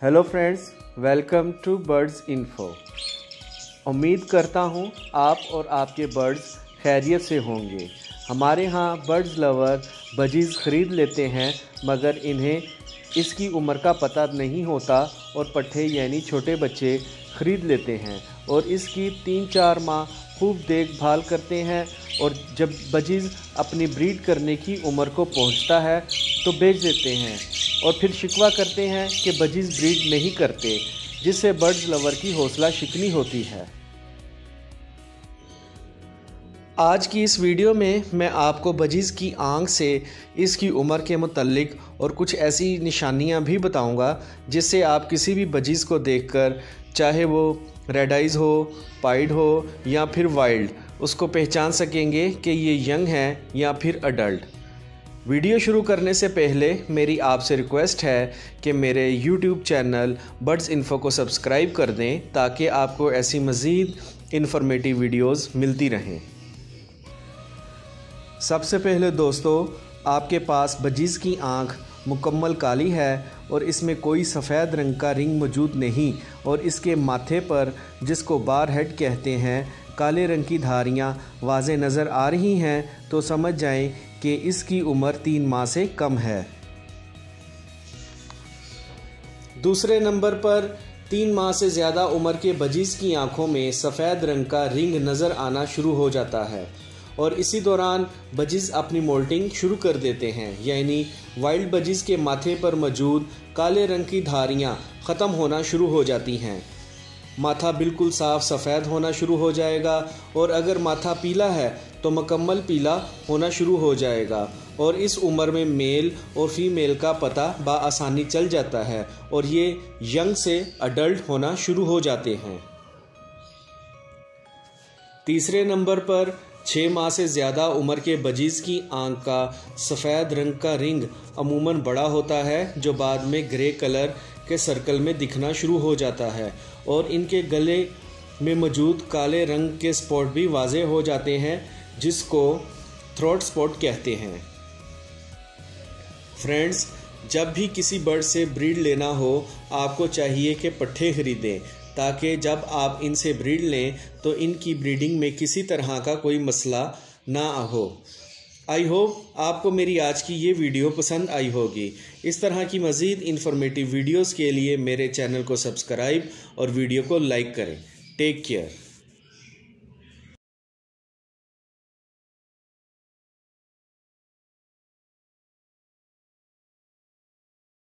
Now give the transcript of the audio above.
Hello friends, welcome to birds info. उम्मीद करता हूँ आप और आपके बर्ड्स खैरियत से होंगे। हमारे यहाँ बर्ड्स लवर बजीज़ ख़रीद लेते हैं, मगर इन्हें इसकी उम्र का पता नहीं होता और पट्ठे यानी छोटे बच्चे ख़रीद लेते हैं और इसकी 3-4 माह खूब देखभाल करते हैं और जब बजीज़ अपनी ब्रीड करने की उम्र को पहुंचता है तो बेच देते हैं और फिर शिकवा करते हैं कि बजीज़ ब्रीड नहीं करते, जिससे बर्ड्स लवर की हौसला शिकनी होती है। आज की इस वीडियो में मैं आपको बजीज़ की आंख से इसकी उम्र के मुतल्लिक और कुछ ऐसी निशानियां भी बताऊंगा जिससे आप किसी भी बजीज़ को देखकर, चाहे वो रेड आइज़ हो, पाइड हो या फिर वाइल्ड, उसको पहचान सकेंगे कि ये यंग है या फिर अडल्ट। वीडियो शुरू करने से पहले मेरी आपसे रिक्वेस्ट है कि मेरे YouTube चैनल बर्ड्स इन्फो को सब्सक्राइब कर दें ताकि आपको ऐसी मज़ीद इन्फॉर्मेटिव वीडियोस मिलती रहें। सबसे पहले दोस्तों, आपके पास बजीज़ की आँख मुकम्मल काली है और इसमें कोई सफ़ेद रंग का रिंग मौजूद नहीं और इसके माथे पर, जिसको बार हेड कहते हैं, काले रंग की धारियाँ वाज़े नज़र आ रही हैं तो समझ जाएं कि इसकी उम्र 3 माह से कम है। दूसरे नंबर पर 3 माह से ज़्यादा उम्र के बजीज़ की आँखों में सफ़ेद रंग का रिंग नज़र आना शुरू हो जाता है और इसी दौरान बजीज़ अपनी मोल्टिंग शुरू कर देते हैं, यानी वाइल्ड बजीज़ के माथे पर मौजूद काले रंग की धारियाँ ख़त्म होना शुरू हो जाती हैं। माथा बिल्कुल साफ़ सफ़ेद होना शुरू हो जाएगा और अगर माथा पीला है तो मुकम्मल पीला होना शुरू हो जाएगा और इस उम्र में मेल और फीमेल का पता बआसानी चल जाता है और ये यंग से अडल्ट होना शुरू हो जाते हैं। तीसरे नंबर पर 6 माह से ज़्यादा उम्र के बजीज़ की आंख का सफ़ेद रंग का रिंग अमूमन बड़ा होता है, जो बाद में ग्रे कलर के सर्कल में दिखना शुरू हो जाता है और इनके गले में मौजूद काले रंग के स्पॉट भी वाज़े हो जाते हैं, जिसको थ्रोट स्पॉट कहते हैं। फ्रेंड्स, जब भी किसी बर्ड से ब्रीड लेना हो आपको चाहिए कि पट्ठे खरीदें ताकि जब आप इनसे ब्रीड लें तो इनकी ब्रीडिंग में किसी तरह का कोई मसला ना हो। आई होप आपको मेरी आज की ये वीडियो पसंद आई होगी। इस तरह की मज़ीद इन्फॉर्मेटिव वीडियोस के लिए मेरे चैनल को सब्सक्राइब और वीडियो को लाइक करें। Take care.